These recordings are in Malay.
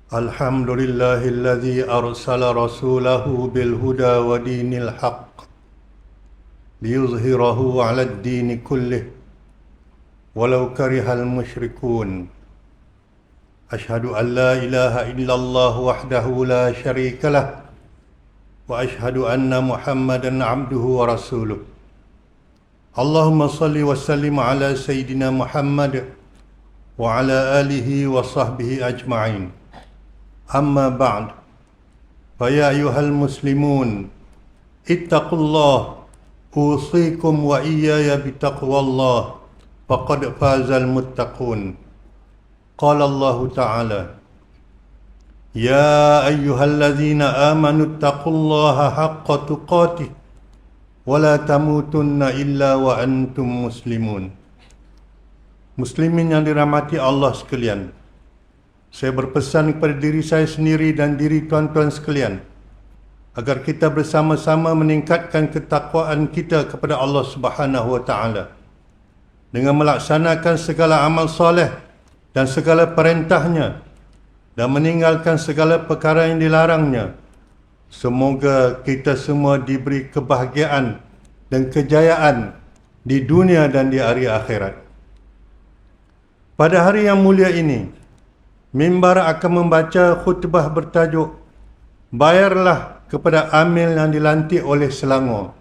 الحمد لله الذي أرسل رسوله بالهدى ودين الحق ليظهره على الدين كله ولو كره المشركون. أشهد أن لا إله إلا الله وحده لا شريك له وأشهد أن محمدا عبده ورسوله. اللهم صل وسلم على سيدنا محمد وعلى آله وصحبه أجمعين. أما بعد، فيا أيها المسلمون اتقوا الله، أوصيكم وإياي بتقوى الله، فقد فاز المتقون. قال الله تعالى: يا أيها الذين آمنوا اتقوا الله حق تقاته ولا تموتن إلا وأنتم مسلمون. Muslimin yang dirahmati Allah sekalian, saya berpesan kepada diri saya sendiri dan diri tuan-tuan sekalian agar kita bersama-sama meningkatkan ketakwaan kita kepada Allah Subhanahu wa taala dengan melaksanakan segala amal soleh dan segala perintahnya dan meninggalkan segala perkara yang dilarangnya. Semoga kita semua diberi kebahagiaan dan kejayaan di dunia dan di hari akhirat. Pada hari yang mulia ini, mimbar akan membaca khutbah bertajuk "Bayarlah kepada amil yang dilantik oleh Selangor."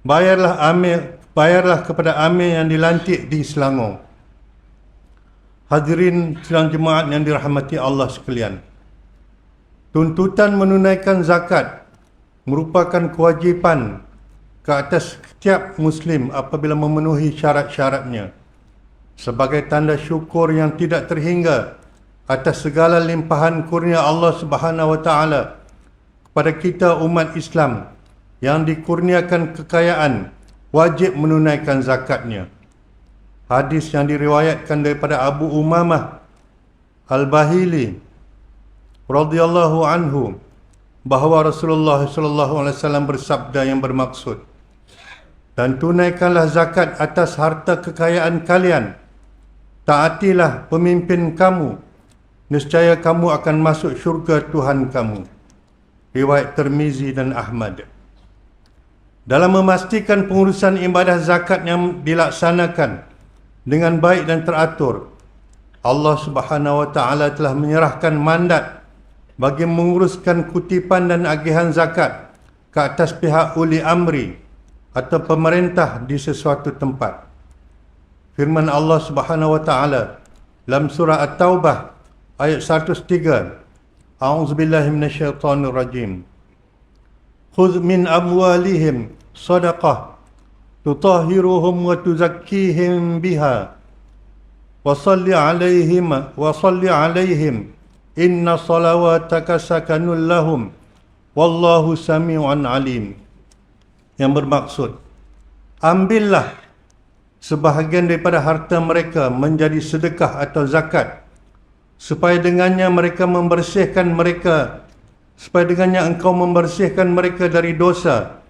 Bayarlah kepada amil yang dilantik di Selangor. Hadirin sidang jemaat yang dirahmati Allah sekalian, tuntutan menunaikan zakat merupakan kewajipan ke atas setiap Muslim apabila memenuhi syarat-syaratnya sebagai tanda syukur yang tidak terhingga atas segala limpahan kurnia Allah Subhanahu wa taala kepada kita umat Islam yang dikurniakan kekayaan, wajib menunaikan zakatnya. Hadis yang diriwayatkan daripada Abu Umamah Al-Bahili radhiyallahu anhu bahawa Rasulullah sallallahu alaihi wasallam bersabda yang bermaksud, "Dan tunaikanlah zakat atas harta kekayaan kalian. Taatilah pemimpin kamu, nescaya kamu akan masuk syurga Tuhan kamu." Riwayat Tirmizi dan Ahmad. Dalam memastikan pengurusan ibadah zakat yang dilaksanakan dengan baik dan teratur, Allah Subhanahu wa taala telah menyerahkan mandat bagi menguruskan kutipan dan agihan zakat ke atas pihak uli amri atau pemerintah di sesuatu tempat. Firman Allah Subhanahu wa taala dalam surah At-Taubah ayat 103, A'udzubillahi minasyaitonir rajim. Khudh min amwalihim shadaqah tutahhiruhum wa tuzakkihim biha wa salli alaihim inna salawataka sakanul lahum wallahu sami'un alim. Yang bermaksud, ambillah sebahagian daripada harta mereka menjadi sedekah atau zakat, supaya dengannya engkau membersihkan mereka dari dosa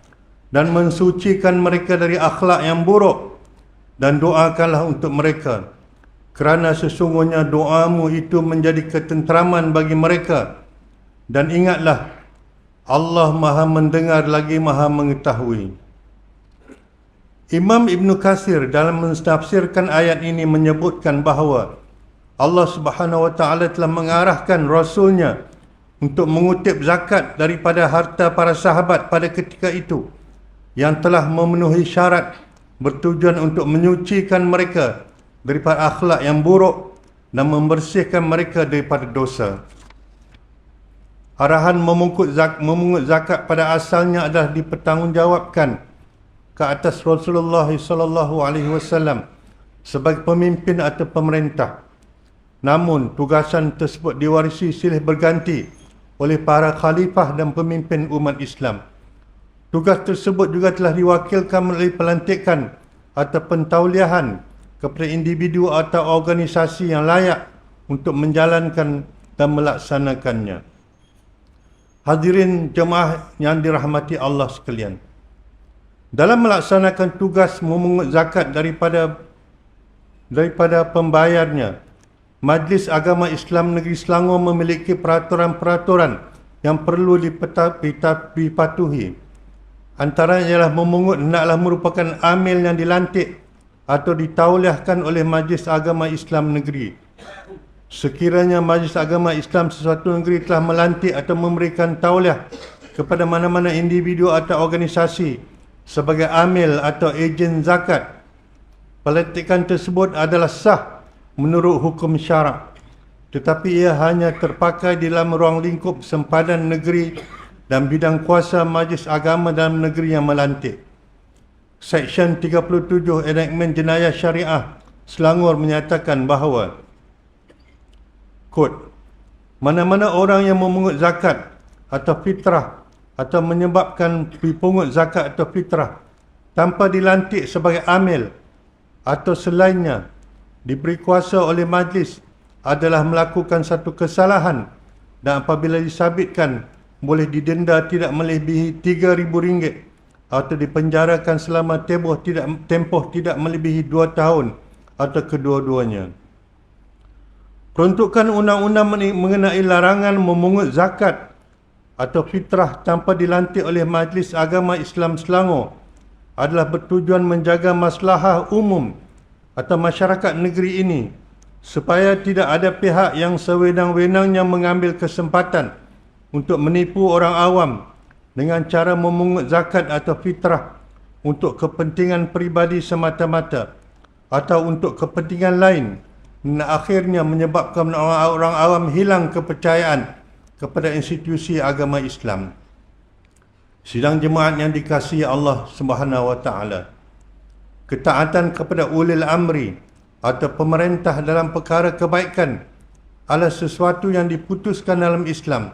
dan mensucikan mereka dari akhlak yang buruk, dan doakanlah untuk mereka, kerana sesungguhnya doamu itu menjadi ketenteraman bagi mereka, dan ingatlah Allah Maha mendengar lagi Maha mengetahui. Imam Ibn Katsir dalam mentafsirkan ayat ini menyebutkan bahawa Allah Subhanahu wa taala telah mengarahkan Rasulnya untuk mengutip zakat daripada harta para sahabat pada ketika itu yang telah memenuhi syarat, bertujuan untuk menyucikan mereka daripada akhlak yang buruk dan membersihkan mereka daripada dosa. Arahan memungut zakat pada asalnya adalah dipertanggungjawabkan ke atas Rasulullah sallallahu alaihi wasallam sebagai pemimpin atau pemerintah. Namun tugasan tersebut diwarisi silih berganti oleh para khalifah dan pemimpin umat Islam. Tugas tersebut juga telah diwakilkan melalui pelantikan atau pentauliahan kepada individu atau organisasi yang layak untuk menjalankan dan melaksanakannya. Hadirin jemaah yang dirahmati Allah sekalian, dalam melaksanakan tugas memungut zakat daripada pembayarnya, Majlis Agama Islam Negeri Selangor memiliki peraturan-peraturan yang perlu dipatuhi. Antaranya ialah memungut hendaklah merupakan amil yang dilantik atau ditauliahkan oleh Majlis Agama Islam Negeri. Sekiranya Majlis Agama Islam sesuatu negeri telah melantik atau memberikan tauliah kepada mana-mana individu atau organisasi sebagai amil atau ejen zakat, pelantikan tersebut adalah sah menurut hukum syarak, tetapi ia hanya terpakai di dalam ruang lingkup sempadan negeri dan bidang kuasa Majlis Agama dalam negeri yang melantik. Seksyen 37 Enakmen Jenayah Syariah Selangor menyatakan bahawa kod, mana-mana orang yang memungut zakat atau fitrah atau menyebabkan dipungut zakat atau fitrah tanpa dilantik sebagai amil atau selainnya diberi kuasa oleh majlis adalah melakukan satu kesalahan dan apabila disabitkan boleh didenda tidak melebihi RM3,000 atau dipenjarakan selama tempoh tidak melebihi 2 tahun atau kedua-duanya. Peruntukan undang-undang mengenai larangan memungut zakat atau fitrah tanpa dilantik oleh Majlis Agama Islam Selangor adalah bertujuan menjaga maslahah umum atau masyarakat negeri ini supaya tidak ada pihak yang sewenang-wenangnya mengambil kesempatan untuk menipu orang awam dengan cara memungut zakat atau fitrah untuk kepentingan peribadi semata-mata atau untuk kepentingan lain dan akhirnya menyebabkan orang awam hilang kepercayaan kepada institusi agama Islam. Sidang jemaat yang dikasihi Allah Subhanahu wa taala, ketaatan kepada ulil amri atau pemerintah dalam perkara kebaikan adalah sesuatu yang diputuskan dalam Islam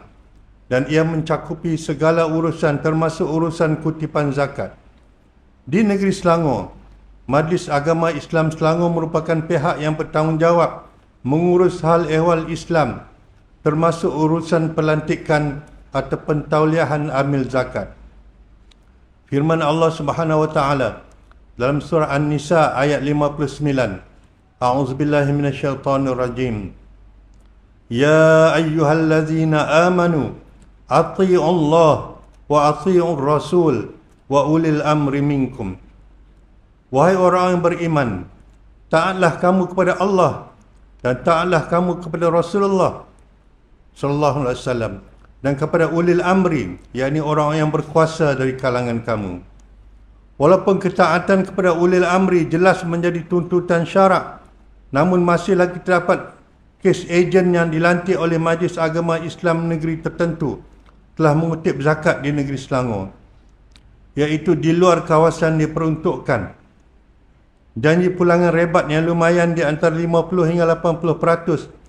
dan ia mencakupi segala urusan termasuk urusan kutipan zakat. Di negeri Selangor, Majlis Agama Islam Selangor merupakan pihak yang bertanggungjawab mengurus hal ehwal Islam termasuk urusan pelantikan atau pentauliahan amil zakat. Firman Allah Subhanahu wa taala dalam surah An-Nisa ayat 59. A'udzubillahi minasyaitonir rajim. Ya ayyuhallazina amanu athi'u Allah wa athi'ur rasul wa ulil amri minkum. Wahai orang yang beriman, taatlah kamu kepada Allah dan taatlah kamu kepada Rasulullah sallallahu alaihi wasallam dan kepada ulil amri, yakni orang yang berkuasa dari kalangan kamu. Walaupun ketaatan kepada ulil amri jelas menjadi tuntutan syarak, namun masih lagi terdapat kes ejen yang dilantik oleh Majlis Agama Islam negeri tertentu telah mengutip zakat di negeri Selangor, iaitu di luar kawasan diperuntukkan. Janji pulangan rebat yang lumayan di antara 50 hingga 80%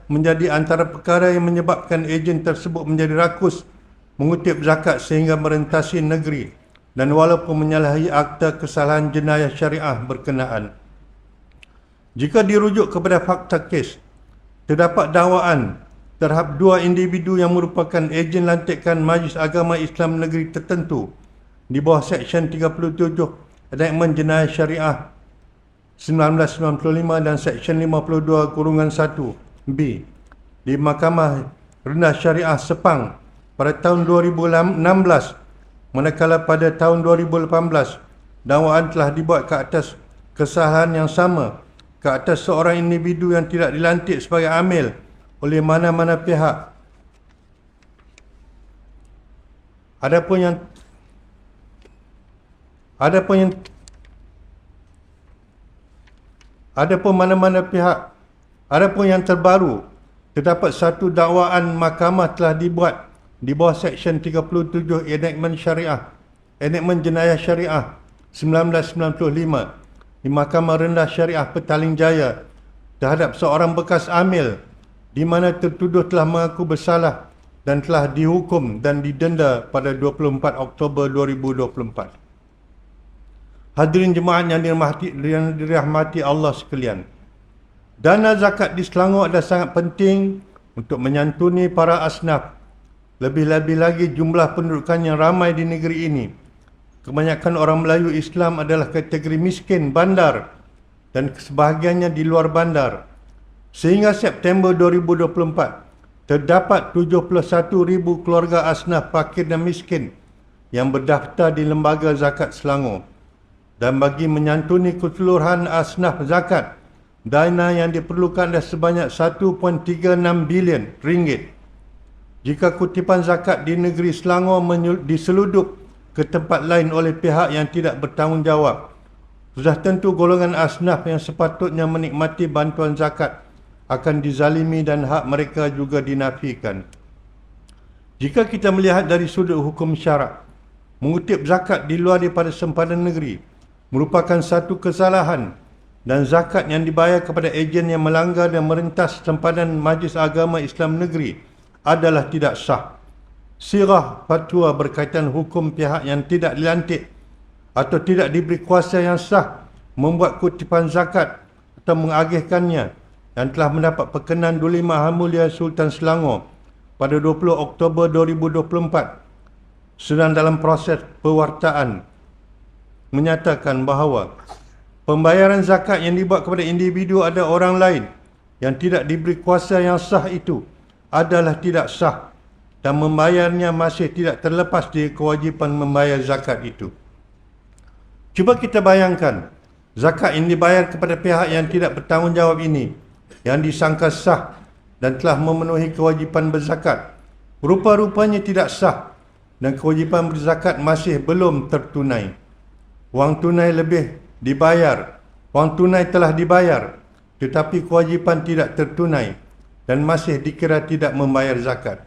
menjadi antara perkara yang menyebabkan ejen tersebut menjadi rakus mengutip zakat sehingga merentasi negeri dan walaupun menyalahi akta kesalahan jenayah syariah berkenaan. Jika dirujuk kepada fakta kes, terdapat dakwaan terhadap 2 individu yang merupakan ejen lantikan Majlis Agama Islam negeri tertentu di bawah Seksyen 37 Enakmen Jenayah Syariah 1995 dan Seksyen 52(1)B di Mahkamah Rendah Syariah Sepang pada tahun 2016, manakala pada tahun 2018 dakwaan telah dibuat ke atas kesalahan yang sama ke atas seorang individu yang tidak dilantik sebagai amil oleh mana-mana pihak. Adapun yang terbaru, terdapat satu dakwaan mahkamah telah dibuat di bawah Seksyen 37 Enakmen Jenayah Syariah 1995 di Mahkamah Rendah Syariah Petaling Jaya terhadap seorang bekas amil di mana tertuduh telah mengaku bersalah dan telah dihukum dan didenda pada 24 Oktober 2024. Hadirin jemaat yang dirahmati Allah sekalian, dana zakat di Selangor adalah sangat penting untuk menyantuni para asnaf. Lebih-lebih lagi jumlah pendudukan yang ramai di negeri ini. Kebanyakan orang Melayu Islam adalah kategori miskin bandar dan sebahagiannya di luar bandar. Sehingga September 2024, terdapat 71,000 keluarga asnaf fakir dan miskin yang berdaftar di Lembaga Zakat Selangor. Dan bagi menyantuni keseluruhan asnaf zakat, dana yang diperlukan adalah sebanyak 1.36 bilion ringgit. Jika kutipan zakat di negeri Selangor diseludup ke tempat lain oleh pihak yang tidak bertanggungjawab, sudah tentu golongan asnaf yang sepatutnya menikmati bantuan zakat akan dizalimi dan hak mereka juga dinafikan. Jika kita melihat dari sudut hukum syarak, mengutip zakat di luar daripada sempadan negeri merupakan satu kesalahan, dan zakat yang dibayar kepada ejen yang melanggar dan merentas sempadan Majlis Agama Islam Negeri adalah tidak sah. Sirah fatwa berkaitan hukum pihak yang tidak dilantik atau tidak diberi kuasa yang sah membuat kutipan zakat atau mengagihkannya yang telah mendapat perkenan Duli Maha Mulia Sultan Selangor pada 20 Oktober 2024 sedang dalam proses pewartaan menyatakan bahawa pembayaran zakat yang dibuat kepada individu ada orang lain yang tidak diberi kuasa yang sah itu adalah tidak sah, dan membayarnya masih tidak terlepas dari kewajipan membayar zakat itu. Cuba kita bayangkan, zakat yang dibayar kepada pihak yang tidak bertanggungjawab ini, yang disangka sah dan telah memenuhi kewajipan berzakat, rupa-rupanya tidak sah dan kewajipan berzakat masih belum tertunai. Wang tunai lebih dibayar, wang tunai telah dibayar, tetapi kewajipan tidak tertunai dan masih dikira tidak membayar zakat.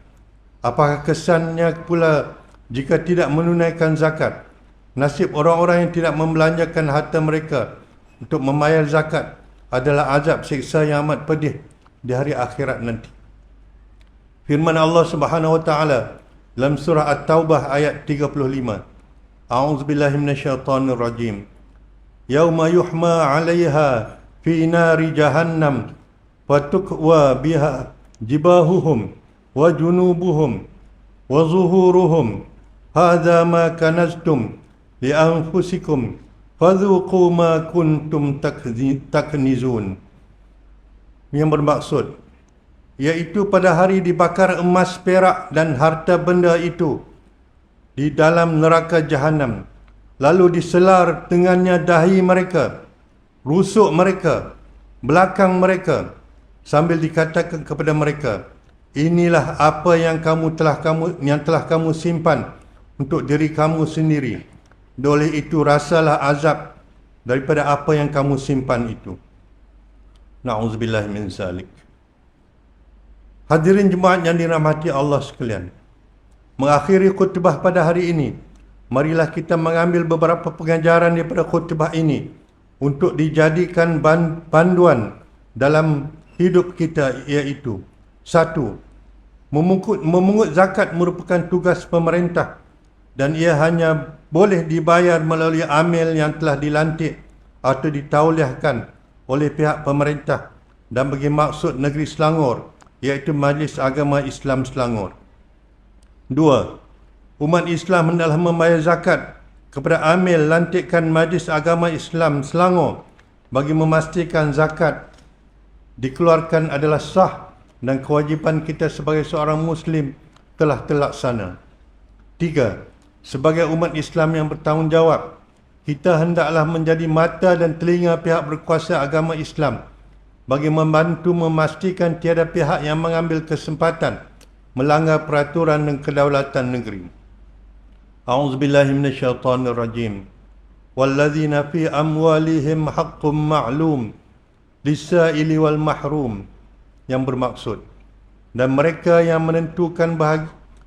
Apakah kesannya pula jika tidak menunaikan zakat? Nasib orang-orang yang tidak membelanjakan harta mereka untuk membayar zakat adalah azab siksa yang amat pedih di hari akhirat nanti. Firman Allah Subhanahu wa taala dalam surah At-Taubah ayat 35. A'udzubillahi minasyaitonir rajim. Yauma yuhma 'alaiha fi nari jahannam fatukwa biha jibahuhum wa junubuhum wa zuhuruhum hadza ma kanaztum li anfusikum fadhuqu ma kuntum taknizun. Yang bermaksud iaitu pada hari dibakar emas, perak dan harta benda itu di dalam neraka jahanam, lalu diselar dengannya dahi mereka, rusuk mereka, belakang mereka, sambil dikatakan kepada mereka, inilah apa yang telah kamu simpan untuk diri kamu sendiri. Oleh itu rasalah azab daripada apa yang kamu simpan itu. Na'udzubillah min zalik. Hadirin jemaat yang dirahmati Allah sekalian, mengakhiri khutbah pada hari ini, marilah kita mengambil beberapa pengajaran daripada khutbah ini untuk dijadikan panduan dalam hidup kita, iaitu 1. Memungut zakat merupakan tugas pemerintah dan ia hanya boleh dibayar melalui amil yang telah dilantik atau ditauliahkan oleh pihak pemerintah dan bagi maksud negeri Selangor, iaitu Majlis Agama Islam Selangor. 2. Umat Islam hendaklah membayar zakat kepada amil lantikan Majlis Agama Islam Selangor bagi memastikan zakat dikeluarkan adalah sah dan kewajipan kita sebagai seorang Muslim telah terlaksana. 3. Sebagai umat Islam yang bertanggungjawab, kita hendaklah menjadi mata dan telinga pihak berkuasa agama Islam bagi membantu memastikan tiada pihak yang mengambil kesempatan melanggar peraturan dan kedaulatan negeri. A'udzubillahi minasyaitonir rajim. Walladzina fi amwalihim haqqum ma'lum lis-sa'ili wal mahrum, yang bermaksud, dan mereka yang menentukan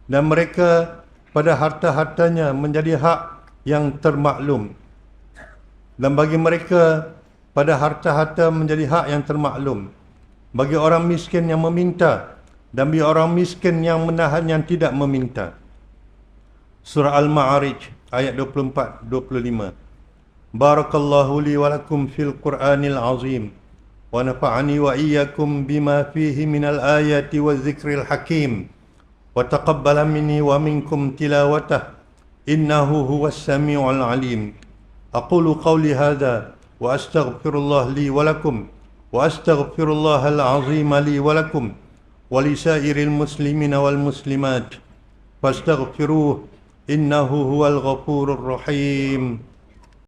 dan mereka pada harta-hartanya menjadi hak yang termaklum, dan bagi mereka pada harta-harta menjadi hak yang termaklum, bagi orang miskin yang meminta dan bagi orang miskin yang menahan yang tidak meminta. Surah Al-Ma'arij ayat 24-25. Barakallahu li wa lakum fil Qur'anil azim wa nafa'ani wa iyyakum bima fihi minal ayati wa zikril hakim wa taqabbala minni wa minkum tilawatah innahu huwas sami'ul alim. Aqulu qawli hadha wa astaghfirullah li wa lakum وأستغفر الله العظيم لي ولكم ولسائر المسلمين والمسلمات فاستغفروه إنه هو الغفور الرحيم